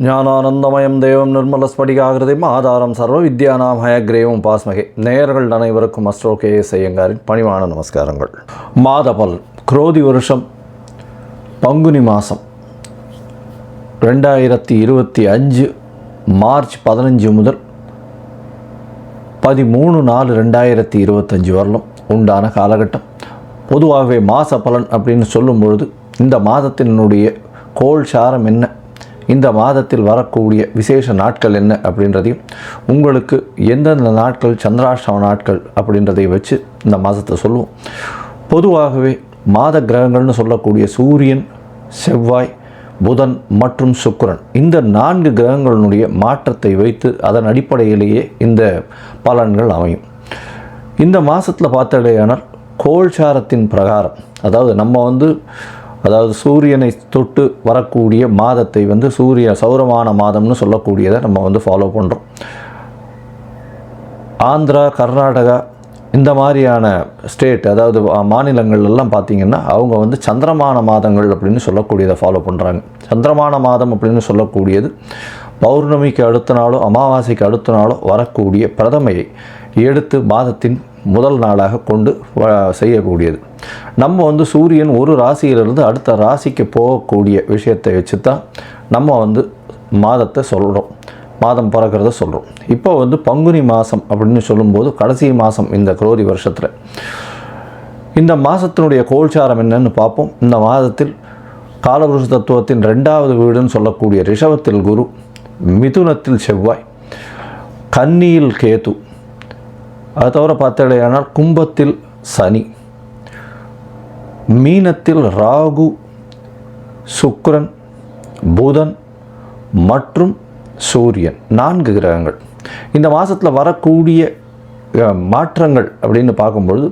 ஞானானந்தமயம் தேவம் நிர்மலஸ்படிகாகிருதிம் ஆதாரம் சர்வ வித்யானாம் ஹயக்ரேவம் பாஸ்மகே. நேயர்கள் அனைவருக்கும் அஸ்ட்ரோ KS ஐயங்காரின் பணிவான நமஸ்காரங்கள். மாதபல் குரோதி வருஷம் பங்குனி மாதம் 2025 மார்ச் 15 முதல் 13/4/2025 வரலும் உண்டான காலகட்டம். பொதுவாகவே மாத பலன் அப்படின்னு சொல்லும் பொழுது இந்த மாதத்தினுடைய கோள் சாரம் என்ன, இந்த மாதத்தில் வரக்கூடிய விசேஷ நாட்கள் என்ன அப்படின்றதையும், உங்களுக்கு எந்தெந்த நாட்கள் சந்திராஷ்டம நாட்கள் அப்படின்றதையும் வச்சு இந்த மாதத்தை சொல்லுவோம். பொதுவாகவே மாத கிரகங்கள்னு சொல்லக்கூடிய சூரியன், செவ்வாய், புதன் மற்றும் சுக்கிரன், இந்த 4 கிரகங்களினுடைய மாற்றத்தை வைத்து அதன் அடிப்படையிலேயே இந்த பலன்கள் அமையும். இந்த மாதத்தில் பார்த்தாலேயானால் கோள்சாரத்தின் பிரகாரம், அதாவது சூரியனை தொட்டு வரக்கூடிய மாதத்தை சௌரமான மாதம்னு சொல்லக்கூடியதை நம்ம ஃபாலோ பண்ணுறோம். ஆந்திரா, கர்நாடகா இந்த மாதிரியான ஸ்டேட், அதாவது மாநிலங்கள்லாம் பார்த்திங்கன்னா அவங்க சந்திரமான மாதங்கள் அப்படின்னு சொல்லக்கூடியதை ஃபாலோ பண்ணுறாங்க. சந்திரமான மாதம் அப்படின்னு சொல்லக்கூடியது பௌர்ணமிக்கு அடுத்த நாளோ அமாவாசைக்கு அடுத்த நாளோ வரக்கூடிய பிரதமையை எடுத்து மாதத்தின் முதல் நாளாக கொண்டு செய்யக்கூடியது. நம்ம சூரியன் ஒரு ராசியிலிருந்து அடுத்த ராசிக்கு போகக்கூடிய விஷயத்தை வச்சு தான் நம்ம மாதத்தை சொல்கிறோம், மாதம் பிறக்கிறத சொல்கிறோம். இப்போ பங்குனி மாதம் அப்படின்னு சொல்லும்போது கடைசி மாதம் இந்த குரோதி வருஷத்தில். இந்த மாதத்தினுடைய கோள்சாரம் என்னன்னு பார்ப்போம். இந்த மாதத்தில் காலபுருஷ தத்துவத்தின் 2வது வீடுன்னு சொல்லக்கூடிய ரிஷபத்தில் குரு, மிதுனத்தில் செவ்வாய், கன்னியில் கேது, அது தவிர பார்த்தாலேயானால் கும்பத்தில் சனி, மீனத்தில் ராகு, சுக்கிரன், புதன் மற்றும் சூரியன், 4 கிரகங்கள். இந்த மாதத்தில் வரக்கூடிய மாற்றங்கள் அப்படின்னு பார்க்கும்பொழுது,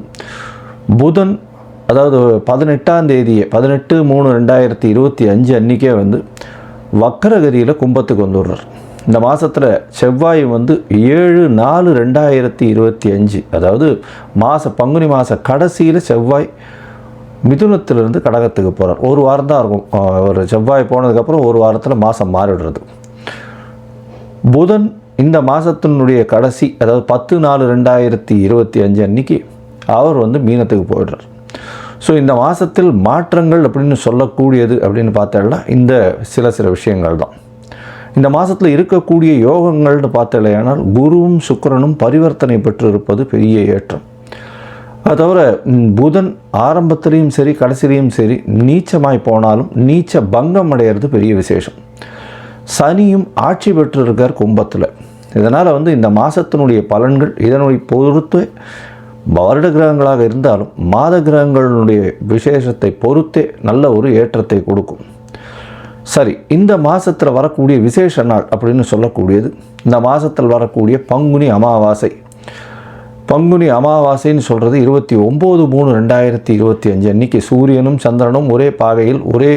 புதன் அதாவது 18ஆம் தேதியே 18/3/2025 அன்றைக்கே வக்கரகதியில் கும்பத்துக்கு வந்துடுறார். இந்த மாதத்தில் செவ்வாய் 7/4/2025, அதாவது பங்குனி மாத கடைசியில் செவ்வாய் மிதுனத்திலிருந்து கடகத்துக்கு போகிறார். ஒரு வாரம் தான் இருக்கும். ஒரு செவ்வாய் போனதுக்கப்புறம் ஒரு வாரத்தில் மாதம் மாறிடுறது. புதன் இந்த மாதத்தினுடைய கடைசி, அதாவது 10/4/2025 அன்றைக்கி அவர் மீனத்துக்கு போயிடுறார். ஸோ இந்த மாதத்தில் மாற்றங்கள் அப்படின்னு சொல்லக்கூடியது அப்படின்னு பார்த்தோம்னா இந்த சில விஷயங்கள் தான். இந்த மாதத்தில் இருக்கக்கூடிய யோகங்கள்னு பார்த்தாலேயானால் குருவும் சுக்கிரனும் பரிவர்த்தனை பெற்று இருப்பது பெரிய ஏற்றம். அது தவிர புதன் ஆரம்பத்திலையும் சரி கடைசிலையும் சரி நீச்சமாய் போனாலும் நீச்ச பங்கம் அடைகிறது பெரிய விசேஷம். சனியும் ஆட்சி பெற்று இருக்கார் கும்பத்தில். இதனால் இந்த மாதத்தினுடைய பலன்கள் இதனுடைய பொறுத்து வருட கிரகங்களாக இருந்தாலும் மாத கிரகங்களுடைய விசேஷத்தை பொறுத்தே நல்ல ஒரு ஏற்றத்தை கொடுக்கும். சரி, இந்த மாதத்தில் வரக்கூடிய விசேஷ நாள் அப்படின்னு சொல்லக்கூடியது இந்த மாதத்தில் வரக்கூடிய பங்குனி அமாவாசை. பங்குனி அமாவாசைன்னு சொல்கிறது 29/3/2025 அன்றைக்கி சூரியனும் சந்திரனும் ஒரே பாகையில் ஒரே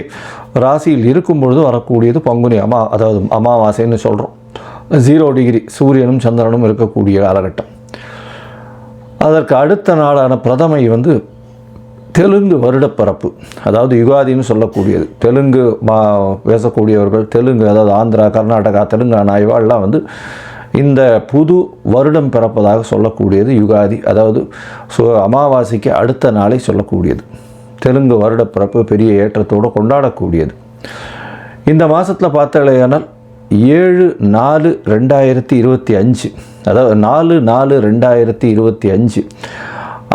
ராசியில் இருக்கும் பொழுது வரக்கூடியது பங்குனி அதாவது அமாவாசைன்னு சொல்கிறோம். 0 டிகிரி சூரியனும் சந்திரனும் இருக்கக்கூடிய காலகட்டம். அதற்கு அடுத்த நாளான பிரதமை தெலுங்கு வருடப்பிறப்பு, அதாவது யுகாதின்னு சொல்லக்கூடியது. தெலுங்கு பேசக்கூடியவர்கள், தெலுங்கு அதாவது ஆந்திரா, கர்நாடகா, தெலுங்கானா இவாள்லாம் இந்த புது வருடம் பிறப்பதாக சொல்லக்கூடியது யுகாதி, அதாவது அமாவாசைக்கு அடுத்த நாளை சொல்லக்கூடியது. தெலுங்கு வருடப்பிறப்பு பெரிய ஏற்றத்தோடு கொண்டாடக்கூடியது. இந்த மாதத்தில் பார்த்தாலேயானால் 7/4/2025, அதாவது 4/4/2025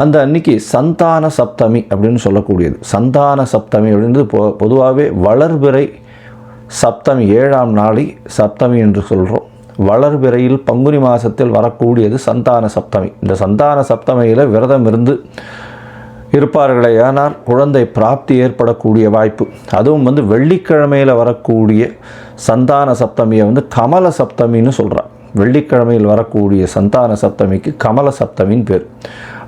அந்த அன்னைக்கு சந்தான சப்தமி அப்படின்னு சொல்லக்கூடியது. சந்தான சப்தமி அப்படின்றது பொதுவாகவே வளர்பிறை சப்தமி, 7ஆம் நாளை சப்தமி என்று சொல்கிறோம். வளர்பிறையில் பங்குனி மாதத்தில் வரக்கூடியது சந்தான சப்தமி. இந்த சந்தான சப்தமியில் விரதம் இருந்து இருப்பார்களே ஆனால் குழந்தை பிராப்தி ஏற்படக்கூடிய வாய்ப்பு. அதுவும் வெள்ளிக்கிழமையில் வரக்கூடிய சந்தான சப்தமியை கமல சப்தமின்னு சொல்கிறார். வெள்ளிக்கிழமையில் வரக்கூடிய சந்தான சப்தமிக்கு கமல சப்தமின்னு பேர்.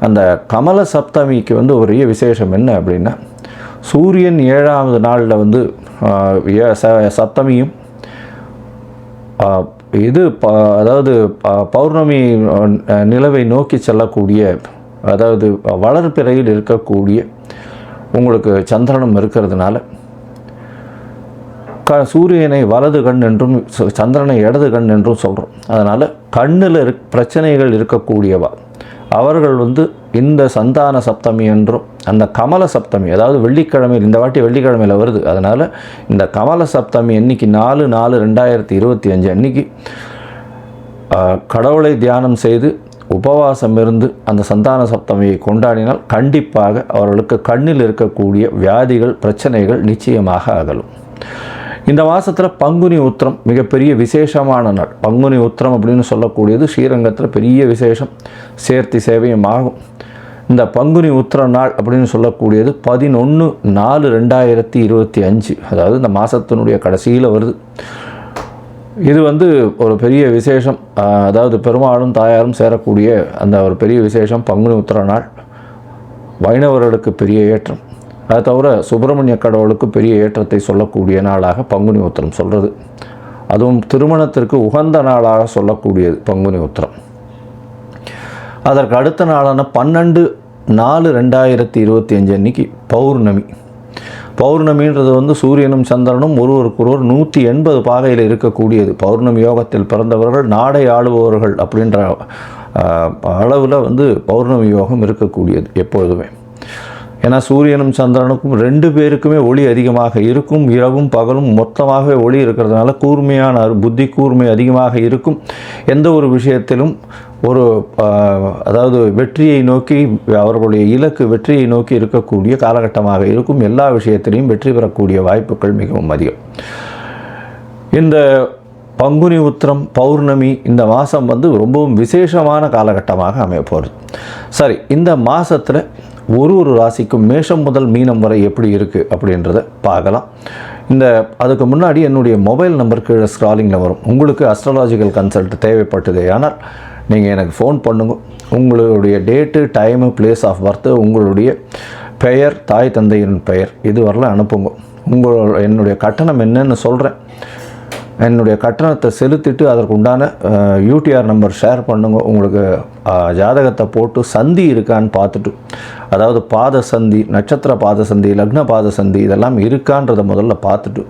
அந்த கமல சப்தமிக்கு பெரிய விசேஷம் என்ன அப்படின்னா, சூரியன் 7ஆவது நாளில் சப்தமியும் அதாவது பௌர்ணமி நிலவை நோக்கி செல்லக்கூடிய, அதாவது வளர்பிறையில் இருக்கக்கூடிய உங்களுக்கு சந்திரனும் இருக்கிறதுனால சூரியனை வலது கண் என்றும் சந்திரனை இடது கண் என்றும் சொல்கிறோம். அதனால் கண்ணில் பிரச்சனைகள் இருக்கக்கூடியவா அவர்கள் இந்த சந்தான சப்தமி என்றும் அந்த கமல சப்தமி, அதாவது வெள்ளிக்கிழமையில், இந்த வாட்டி வெள்ளிக்கிழமையில் வருது, அதனால் இந்த கமல சப்தமி அன்னைக்கு 4/4/2025 அன்னைக்கு கடவுளை தியானம் செய்து உபவாசம் இருந்து அந்த சந்தான சப்தமியை கொண்டாடினால் கண்டிப்பாக அவர்களுக்கு கண்ணில் இருக்கக்கூடிய வியாதிகள் பிரச்சனைகள் நிச்சயமாக அகலும். இந்த மாதத்தில் பங்குனி உத்திரம் மிகப்பெரிய விசேஷமான நாள். பங்குனி உத்திரம் அப்படின்னு சொல்லக்கூடியது ஸ்ரீரங்கத்தில் பெரிய விசேஷம், சேர்த்தி சேவையும் ஆகும். இந்த பங்குனி உத்திர நாள் அப்படின்னு சொல்லக்கூடியது 11/4/2025, அதாவது இந்த மாதத்தினுடைய கடைசியில் வருது. இது ஒரு பெரிய விசேஷம், அதாவது பெருமாளும் தாயாரும் சேரக்கூடிய அந்த ஒரு பெரிய விசேஷம் பங்குனி உத்திர நாள். வைணவர்களுக்கு பெரிய ஏற்றம், அது தவிர சுப்பிரமணிய கடவுளுக்கு பெரிய ஏற்றத்தை சொல்லக்கூடிய நாளாக பங்குனி உத்திரம் சொல்கிறது. அதுவும் திருமணத்திற்கு உகந்த நாளாக சொல்லக்கூடியது பங்குனி உத்திரம். அதற்கு அடுத்த நாளான 12/4/2025 அன்னைக்கு பௌர்ணமி. பௌர்ணமின்றது சூரியனும் சந்திரனும் ஒருவருக்கொருவர் 180 பாகையில் இருக்கக்கூடியது. பௌர்ணமி யோகத்தில் பிறந்தவர்கள் நாடை ஆளுபவர்கள் அப்படின்ற அளவில் பௌர்ணமி யோகம் இருக்கக்கூடியது எப்பொழுதுமே. ஏன்னா சூரியனும் சந்திரனுக்கும் 2 பேருக்குமே ஒளி அதிகமாக இருக்கும். இரவும் பகலும் மொத்தமாகவே ஒளி இருக்கிறதுனால கூர்மையான புத்தி கூர்மை அதிகமாக இருக்கும். எந்த ஒரு விஷயத்திலும் அதாவது வெற்றியை நோக்கி, அவர்களுடைய இலக்கு வெற்றியை நோக்கி இருக்கக்கூடிய காலகட்டமாக இருக்கும். எல்லா விஷயத்திலையும் வெற்றி பெறக்கூடிய வாய்ப்புகள் மிகவும் அதிகம். இந்த பங்குனி உத்திரம் பௌர்ணமி இந்த மாதம் ரொம்பவும் விசேஷமான காலகட்டமாக அமைய போகிறது. சரி, இந்த மாதத்தில் ஒரு ராசிக்கும் மேஷம் முதல் மீனம் வரை எப்படி இருக்குது அப்படின்றத பார்க்கலாம். அதுக்கு முன்னாடி என்னுடைய மொபைல் நம்பர் கீழே ஸ்க்ராலிங்கில் வரும். உங்களுக்கு அஸ்ட்ராலாஜிக்கல் கன்சல்ட் தேவைப்பட்டதே ஆனால் நீங்கள் எனக்கு ஃபோன் பண்ணுங்க. உங்களுடைய date, time, place of birth, உங்களுடைய பெயர், தாய் தந்தையின் பெயர் இது வரலாம் அனுப்புங்க. என்னுடைய கட்டணம் என்னன்னு சொல்கிறேன். என்னுடைய கட்டணத்தை செலுத்திட்டு அதற்கு உண்டான யூடிஆர் நம்பர் ஷேர் பண்ணுங்க. உங்களுக்கு ஜாதகத்தை போட்டு சந்தி இருக்கான்னு பார்த்துட்டு, அதாவது பாத சந்தி, நட்சத்திர பாத சந்தி, லக்ன பாத சந்தி இதெல்லாம் இருக்கான்றதை முதல்ல பார்த்துட்டு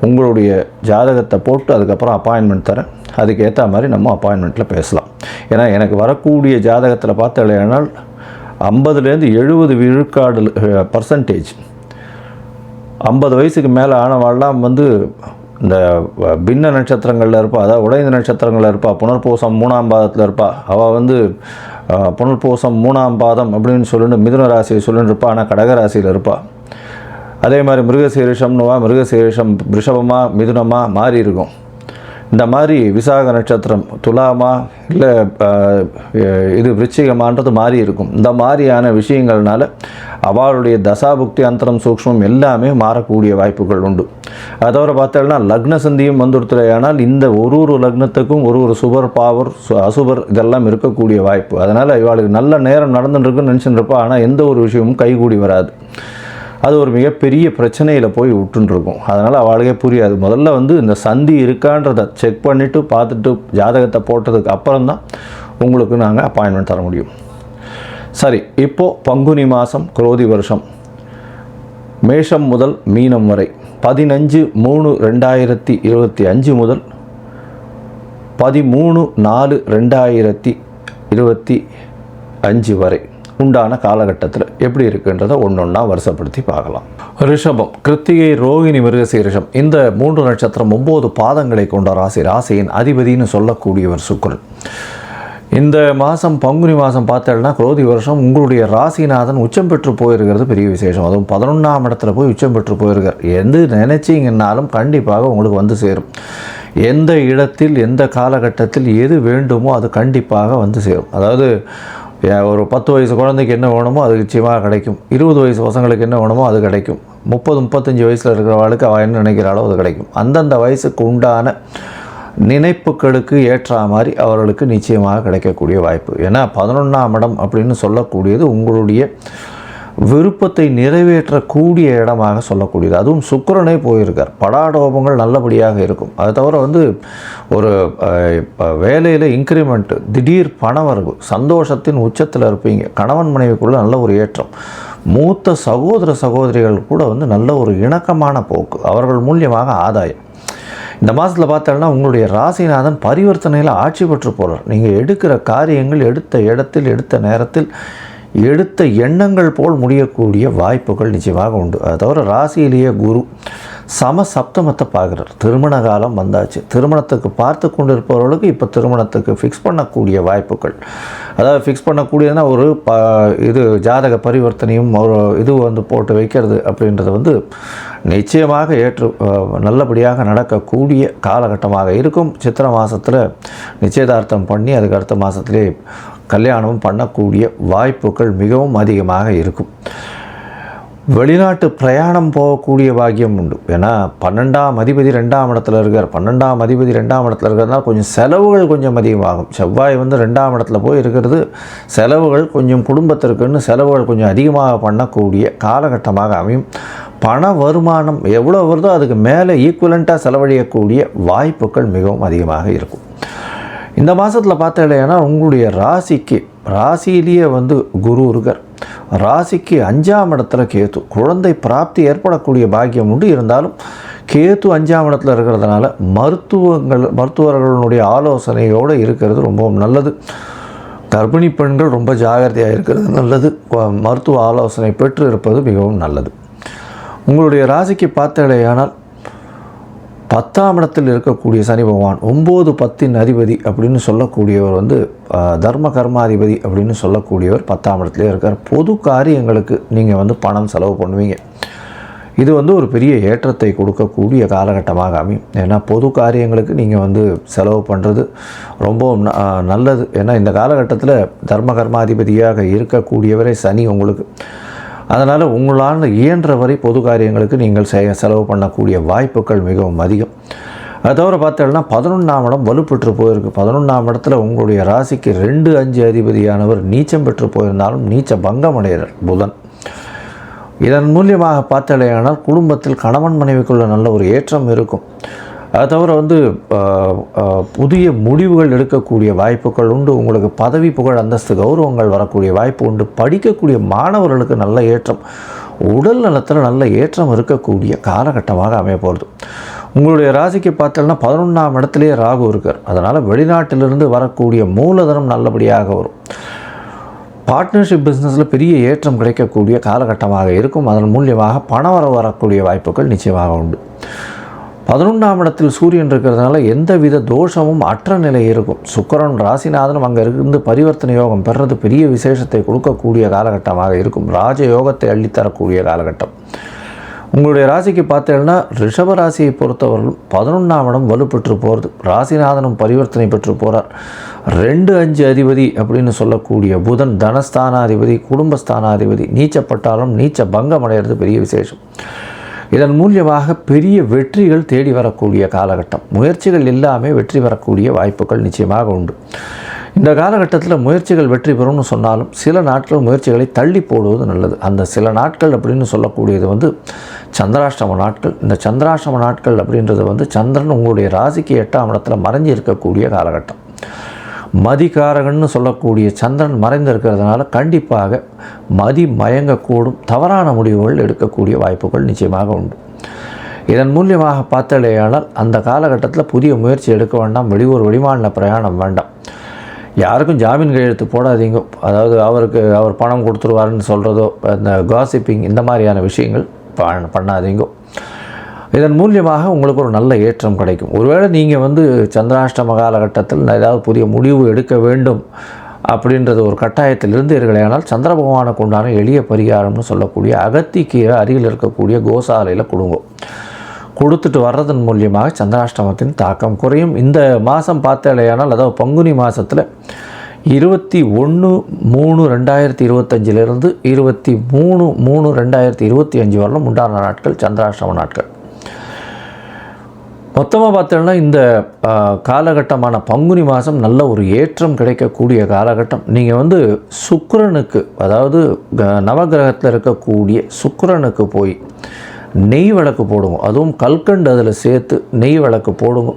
உங்களுடைய ஜாதகத்தை போட்டு அதுக்கப்புறம் அப்பாயின்மெண்ட் தரேன். அதுக்கேற்ற மாதிரி நம்ம அப்பாயின்மெண்ட்டில் பேசலாம். ஏன்னா எனக்கு வரக்கூடிய ஜாதகத்தில் பார்த்தீங்கன்னா 50லேருந்து 70 விழுக்காடு % 50 வயசுக்கு மேலே ஆனவாள்லாம் இந்த பின்ன நட்சத்திரங்களில் இருப்பா, அதாவது உடைந்த நட்சத்திரங்களில் இருப்பா, புனர்பூசம் 3ஆம் பாதத்தில் இருப்பா. அவள் புனர்பூசம் 3ஆம் பாதம் அப்படின்னு சொல்லிட்டு மிதுன ராசியை சொல்லிட்டு இருப்பா, ஆனால் கடகராசியில் இருப்பாள். அதே மாதிரி மிருகசீரிஷம்னுவா, மிருகசீரிஷம் ரிஷபமா மிதுனமா மாறி இருக்கும். இந்த மாதிரி விசாக நட்சத்திரம் துலாமா இல்லை இது விருச்சிகமான்றது மாறி இருக்கும். இந்த மாதிரியான விஷயங்கள்னால அவளுடைய தசாபுக்தி அந்தரம் சூக்ஷ்மம் எல்லாமே மாறக்கூடிய வாய்ப்புகள் உண்டு. அதை தவிர பார்த்தோம்னா லக்ன சந்தியும் வந்துடுத்துலையானால் இந்த ஒரு லக்னத்துக்கும் ஒரு சுபர் பாவர் அசுபர் இதெல்லாம் இருக்கக்கூடிய வாய்ப்பு. அதனால் இவளுக்கு நல்ல நேரம் நடந்துட்டுருக்குன்னு நினச்சிட்டு இருப்பா, ஆனால் எந்த ஒரு விஷயமும் கைகூடி வராது. அது ஒரு மிகப்பெரிய பிரச்சனையில் போய் விட்டுருக்கும். அதனால் அவளுக்கே புரியாது. முதல்ல இந்த சந்தி இருக்கான்றதை செக் பண்ணிவிட்டு பார்த்துட்டு ஜாதகத்தை போட்டதுக்கு அப்புறம்தான் உங்களுக்கு நாங்கள் அப்பாயின்மெண்ட் தர முடியும். சரி, இப்போது பங்குனி மாதம் குரோதி வருஷம் மேஷம் முதல் மீனம் வரை 15/3/2025 முதல் 13/4/2025 வரை உண்டான காலகட்டத்தில் எப்படி இருக்குன்றதை ஒன்றா வருஷப்படுத்தி பார்க்கலாம். ரிஷபம், கிருத்திகை, ரோகிணி, மிருகசீரிஷம் இந்த 3 நட்சத்திரம் 9 பாதங்களை கொண்ட ராசி. ராசியின் அதிபதினு சொல்லக்கூடியவர் சுக்கிரன். இந்த மாதம் பங்குனி மாதம் பார்த்தேன்னா குரோதி வருஷம் உங்களுடைய ராசிநாதன் உச்சம் பெற்று போயிருக்கிறது பெரிய விசேஷம். அதுவும் 11ஆம் இடத்துல போய் உச்சம் பெற்று போயிருக்கார். எது நினைச்சிங்கன்னாலும் கண்டிப்பாக உங்களுக்கு சேரும். எந்த இடத்தில் எந்த காலகட்டத்தில் எது வேண்டுமோ அது கண்டிப்பாக சேரும். அதாவது ஒரு 10 வயசு குழந்தைக்கு என்ன வேணுமோ அது நிச்சயமாக கிடைக்கும். 20 வயசு பசங்களுக்கு என்ன வேணுமோ அது கிடைக்கும். 30-35 வயசில் இருக்கிறவளுக்கு அவள் என்ன நினைக்கிறாளோ அது கிடைக்கும். அந்தந்த வயசுக்கு உண்டான நினைப்புகளுக்கு ஏற்ற மாதிரி அவர்களுக்கு நிச்சயமாக கிடைக்கக்கூடிய வாய்ப்பு. ஏன்னா 11ஆம் இடம் அப்படின்னு சொல்லக்கூடியது உங்களுடைய விருப்பத்தை நிறைவேற்றக்கூடிய இடமாக சொல்லக்கூடியது. அதுவும் சுக்கிரனே போயிருக்கார். படாடோபங்கள் நல்லபடியாக இருக்கும். அது தவிர ஒரு வேலையில் இன்க்ரிமெண்ட்டு, திடீர் பணவரவு, சந்தோஷத்தின் உச்சத்தில் இருப்பீங்க. கணவன் மனைவிக்குள்ளே நல்ல ஒரு ஏற்றம், மூத்த சகோதர சகோதரிகள் கூட வந்து நல்ல ஒரு இணக்கமான போக்கு, அவர்கள் மூலியமாக ஆதாயம். இந்த மாதத்தில் பார்த்தோன்னா உங்களுடைய ராசிநாதன் பரிவர்த்தனையில் ஆட்சி பெற்று போகிறார். நீங்கள் எடுக்கிற காரியங்கள் எடுத்த இடத்தில் எடுத்த நேரத்தில் எடுத்த எண்ணங்கள் போல் முடியக்கூடிய வாய்ப்புகள் நிச்சயமாக உண்டு. அது தவிர ராசியிலேயே குரு சப்தமத்தை பார்க்குறார். திருமண காலம் வந்தாச்சு. திருமணத்துக்கு பார்த்து கொண்டு இருப்பவர்களுக்கு இப்போ திருமணத்துக்கு ஃபிக்ஸ் பண்ணக்கூடிய வாய்ப்புகள், அதாவது ஃபிக்ஸ் பண்ணக்கூடியதுன்னா ஒரு இது ஜாதக பரிவர்த்தனையும் ஒரு இது வந்து போட்டு வைக்கிறது அப்படின்றது வந்து நிச்சயமாக நல்லபடியாக நடக்கக்கூடிய காலகட்டமாக இருக்கும். சித்திரை மாதத்தில் நிச்சயதார்த்தம் பண்ணி அதுக்கு அடுத்த மாதத்திலே கல்யாணமும் பண்ணக்கூடிய வாய்ப்புகள் மிகவும் அதிகமாக இருக்கும். வெளிநாட்டு பிரயாணம் போகக்கூடிய பாக்கியம் உண்டு. ஏன்னா 12ஆம் அதிபதி 2ஆம் இடத்துல இருக்கார். 12ஆம் அதிபதி 2ஆம் இடத்துல இருக்கிறதுனால கொஞ்சம் செலவுகள் கொஞ்சம் அதிகமாகும். செவ்வாய் வந்து 2ஆம் இடத்துல போய் இருக்கிறது செலவுகள் கொஞ்சம் குடும்பத்திற்குன்னு செலவுகள் கொஞ்சம் அதிகமாக பண்ணக்கூடிய காலகட்டமாக அமையும். பண வருமானம் எவ்வளோ வருதோ அதுக்கு மேலே ஈக்குவலண்ட்டாக செலவழியக்கூடிய வாய்ப்புகள் மிகவும் அதிகமாக இருக்கும். இந்த மாதத்தில் பார்த்தீங்கன்னா உங்களுடைய ராசியிலேயே வந்து குரு இருக்கார். ராசிக்கு 5ஆம் இடத்துல கேத்து, குழந்தை பிராப்தி ஏற்படக்கூடிய பாக்கியம் உண்டு. இருந்தாலும் கேத்து 5ஆம் இடத்துல இருக்கிறதுனால மருத்துவர்களுடைய ஆலோசனையோடு இருக்கிறது ரொம்பவும் நல்லது. கர்ப்பிணி பெண்கள் ரொம்ப ஜாகிரதையாக இருக்கிறது நல்லது. மருத்துவ ஆலோசனை பெற்று இருப்பது மிகவும் நல்லது. உங்களுடைய ராசிக்கு பார்த்தீங்கன்னா 10ஆம் இடத்தில் இருக்கக்கூடிய சனி பகவான் 9, 10 அதிபதி அப்படின்னு சொல்லக்கூடியவர் வந்து தர்ம கர்மாதிபதி அப்படின்னு சொல்லக்கூடியவர் 10ஆம் இடத்துலேயே இருக்கார். பொது காரியங்களுக்கு நீங்கள் வந்து பணம் செலவு பண்ணுவீங்க. இது வந்து ஒரு பெரிய ஏற்றத்தை கொடுக்கக்கூடிய காலகட்டமாக அமையும். ஏன்னா பொது காரியங்களுக்கு நீங்கள் வந்து செலவு பண்ணுறது ரொம்ப நல்லது. ஏன்னா இந்த காலகட்டத்தில் தர்ம கர்மாதிபதியாக இருக்கக்கூடியவரே சனி உங்களுக்கு. அதனால் உங்களால் இயன்ற வரை பொது காரியங்களுக்கு நீங்கள் செலவு பண்ணக்கூடிய வாய்ப்புகள் மிகவும் அதிகம். அது தவிர பார்த்தோம்னா 11ஆம் இடம் வலுப்பெற்று போயிருக்கு. 11ஆம் இடத்துல உங்களுடைய ராசிக்கு 2, 5 அதிபதியானவர் நீச்சம் பெற்று போயிருந்தாலும் நீச்ச பங்கம் அடைகிறார் புதன். இதன் மூலியமாக பார்த்தலையானால் குடும்பத்தில் கணவன் மனைவிக்குள்ள நல்ல ஒரு ஏற்றம் இருக்கும். அது தவிர வந்து புதிய முடிவுகள் எடுக்கக்கூடிய வாய்ப்புகள் உண்டு. உங்களுக்கு பதவி புகழ் அந்தஸ்து கௌரவங்கள் வரக்கூடிய வாய்ப்பு உண்டு. படிக்கக்கூடிய மாணவர்களுக்கு நல்ல ஏற்றம், உடல் நலத்தில் நல்ல ஏற்றம் இருக்கக்கூடிய காலகட்டமாக அமைய போகிறது. உங்களுடைய ராசிக்கு பார்த்தோம்னா 11ஆம் இடத்துலேயே ராகு இருக்கார். அதனால் வெளிநாட்டிலிருந்து வரக்கூடிய மூலதனம் நல்லபடியாக வரும். பார்ட்னர்ஷிப் பிஸ்னஸில் பெரிய ஏற்றம் கிடைக்கக்கூடிய காலகட்டமாக இருக்கும். அதன் மூலியமாக பணம் வரக்கூடிய வாய்ப்புகள் நிச்சயமாக உண்டு. 11ஆம் இடத்தில் சூரியன் இருக்கிறதுனால எந்தவித தோஷமும் அற்ற நிலை இருக்கும். சுக்கிரன் ராசிநாதனும் அங்கே இருந்து பரிவர்த்தனை யோகம் பெறுறது பெரிய விசேஷத்தை கொடுக்கக்கூடிய காலகட்டமாக இருக்கும். ராஜ யோகத்தை அள்ளித்தரக்கூடிய காலகட்டம். உங்களுடைய ராசிக்கு பார்த்தீங்கன்னா ரிஷப ராசியை பொறுத்தவரையும் 11ஆம் இடம் வலுப்பெற்று போகிறது. ராசிநாதனும் பரிவர்த்தனை பெற்று போகிறார். 2, 5 அதிபதி அப்படின்னு சொல்லக்கூடிய புதன் தனஸ்தானாதிபதி குடும்பஸ்தானாதிபதி நீச்சப்பட்டாலும் நீச்ச பங்கம் அடைகிறது பெரிய விசேஷம். இதன் மூலியமாக பெரிய வெற்றிகள் தேடி வரக்கூடிய காலகட்டம். முயற்சிகள் எல்லாமே வெற்றி பெறக்கூடிய வாய்ப்புகள் நிச்சயமாக உண்டு. இந்த காலகட்டத்தில் முயற்சிகள் வெற்றி பெறும்னு சொன்னாலும் சில நாட்கள் முயற்சிகளை தள்ளி போடுவது நல்லது. அந்த சில நாட்கள் அப்படின்னு சொல்லக்கூடியது வந்து சந்திராஷ்டம நாட்கள். இந்த சந்திராஷ்டம நாட்கள் அப்படின்றது வந்து சந்திரன் உங்களுடைய ராசிக்கு 8ஆம் இடத்துல மறைஞ்சி இருக்கக்கூடிய காலகட்டம். மதிகாரகன்னு சொல்லக்கூடிய சந்திரன் மறைந்து இருக்கிறதுனால கண்டிப்பாக மதி மயங்கக்கூடும். தவறான முடிவுகள் எடுக்கக்கூடிய வாய்ப்புகள் நிச்சயமாக உண்டு. இதன் மூலியமாக பார்த்தலையானால் அந்த காலகட்டத்தில் புதிய முயற்சி எடுக்க வேண்டாம். வெளியூர் வெளிமாநில பிரயாணம் வேண்டாம். யாருக்கும் ஜாமீன் கையெழுத்து போடாதீங்க. அதாவது அவர் பணம் கொடுத்துருவாருன்னு சொல்கிறதோ இந்த காசிப்பிங் இந்த மாதிரியான விஷயங்கள் பண்ணாதீங்க. இதன் மூலியமாக உங்களுக்கு ஒரு நல்ல ஏற்றம் கிடைக்கும். ஒருவேளை நீங்கள் வந்து சந்திராஷ்டம காலகட்டத்தில் ஏதாவது புதிய முடிவு எடுக்க வேண்டும் அப்படின்றது ஒரு கட்டாயத்தில் இருந்தீர்களேனால் சந்திர பகவானுக்கு உண்டான எளிய பரிகாரம்னு சொல்லக்கூடிய அகத்திக்கீரை அருகில் இருக்கக்கூடிய கோசாலையில் கொடுத்துட்டு வர்றதன் மூலியமாக சந்திராஷ்டமத்தின் தாக்கம் குறையும். இந்த மாதம் பார்த்தேலையானால் அதாவது பங்குனி மாதத்தில் 21/3/2025 23/3/2025 வரலும் உண்டான நாட்கள் சந்திராஷ்டம நாட்கள். மொத்தமாக பார்த்தோம்னா இந்த காலகட்டமான பங்குனி மாதம் நல்ல ஒரு ஏற்றம் கிடைக்கக்கூடிய காலகட்டம். நீங்கள் வந்து சுக்கிரனுக்கு அதாவது நவகிரகத்தில் இருக்கக்கூடிய சுக்கிரனுக்கு போய் நெய் விளக்கு போடுங்க. அதுவும் கல்கண்டு அதில் சேர்த்து நெய் விளக்கு போடுங்க.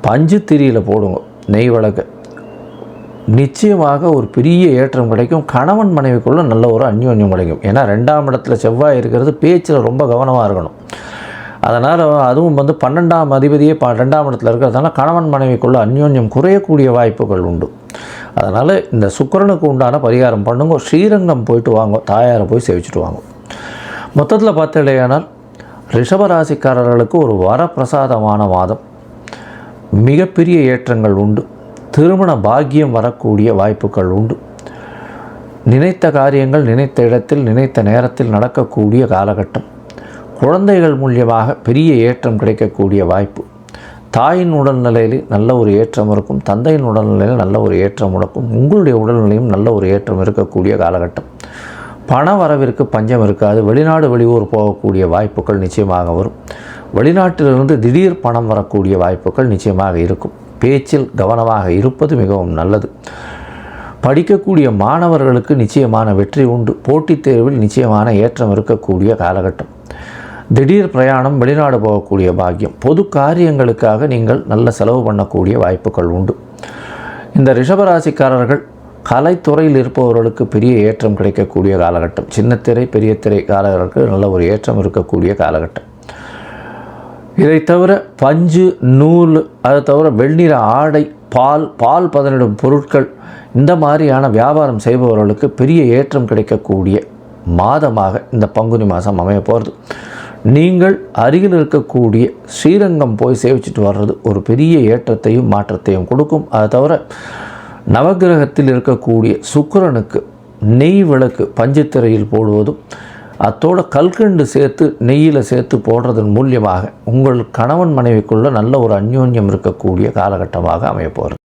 பஞ்சு திரியில் போடுங்க நெய் விளக்கு. நிச்சயமாக ஒரு பெரிய ஏற்றம் கிடைக்கும். கணவன் மனைவிக்குள்ள நல்ல ஒரு அந்யோன்யம் கிடைக்கும். ஏன்னா 2ஆம் இடத்துல செவ்வாய் இருக்கிறது, பேச்சில் ரொம்ப கவனமாக இருக்கணும். அதனால் அதுவும் 12ஆம் அதிபதியே 2ஆம் இடத்துல இருக்கிறதுனால கணவன் மனைவிக்குள்ள அந்யோன்யம் குறையக்கூடிய வாய்ப்புகள் உண்டு. அதனால் இந்த சுக்கிரனுக்கு உண்டான பரிகாரம் பண்ணுங்க. ஸ்ரீரங்கம் போயிட்டு வாங்க, தாயாரை போய் சேவிச்சுட்டு வாங்க. மொத்தத்தில் பார்த்தீங்கன்னா ரிஷபராசிக்காரர்களுக்கு ஒரு வரப்பிரசாதமான மாதம். மிகப்பெரிய ஏற்றங்கள் உண்டு. திருமண பாக்கியம் வரக்கூடிய வாய்ப்புகள் உண்டு. நினைத்த காரியங்கள் நினைத்த இடத்தில் நினைத்த நேரத்தில் நடக்கக்கூடிய காலகட்டம். குழந்தைகள் மூலியமாக பெரிய ஏற்றம் கிடைக்கக்கூடிய வாய்ப்பு. தாயின் உடல்நிலையில் நல்ல ஒரு ஏற்றம் இருக்கும். தந்தையின் உடல்நிலையில் நல்ல ஒரு ஏற்றம் இருக்கும். உங்களுடைய உடல்நிலையும் நல்ல ஒரு ஏற்றம் இருக்கக்கூடிய காலகட்டம். பண வரவிற்கு பஞ்சம் இருக்காது. வெளிநாடு வெளியூர் போகக்கூடிய வாய்ப்புகள் நிச்சயமாக வரும். வெளிநாட்டிலிருந்து திடீர் பணம் வரக்கூடிய வாய்ப்புகள் நிச்சயமாக இருக்கும். பேச்சில் கவனமாக இருப்பது மிகவும் நல்லது. படிக்கக்கூடிய மாணவர்களுக்கு நிச்சயமான வெற்றி உண்டு. போட்டித் தேர்வில் நிச்சயமான ஏற்றம் இருக்கக்கூடிய காலகட்டம். திடீர் பிரயாணம், வெளிநாடு போகக்கூடிய பாக்கியம். பொது காரியங்களுக்காக நீங்கள் நல்ல செலவு பண்ணக்கூடிய வாய்ப்புகள் உண்டு. இந்த ரிஷபராசிக்காரர்கள் கலைத்துறையில் இருப்பவர்களுக்கு பெரிய ஏற்றம் கிடைக்கக்கூடிய காலகட்டம். சின்னத்திரை பெரிய திரை காலர்களுக்கு நல்ல ஒரு ஏற்றம் இருக்கக்கூடிய காலகட்டம். இதை தவிர பஞ்சு, நூல், அதை தவிர வெள்ளிற ஆடை, பால் பதனிடும் பொருட்கள், இந்த மாதிரியான வியாபாரம் செய்பவர்களுக்கு பெரிய ஏற்றம் கிடைக்கக்கூடிய மாதமாக இந்த பங்குனி மாதம் அமைய போகிறது. நீங்கள் அருகில் இருக்கக்கூடிய ஸ்ரீரங்கம் போய் சேவிச்சுட்டு வர்றது ஒரு பெரிய ஏற்றத்தையும் மாற்றத்தையும் கொடுக்கும். அதை தவிர நவகிரகத்தில் இருக்கக்கூடிய சுக்கிரனுக்கு நெய் விளக்கு பஞ்சுத்திரையில் போடுவதும், அத்தோட கல்கண்டு சேர்த்து நெய்யில் சேர்த்து போடுறதன் மூலியமாக உங்கள் கணவன் மனைவிக்குள்ள நல்ல ஒரு அந்யோன்யம் இருக்கக்கூடிய காலகட்டமாக அமைய போகிறது.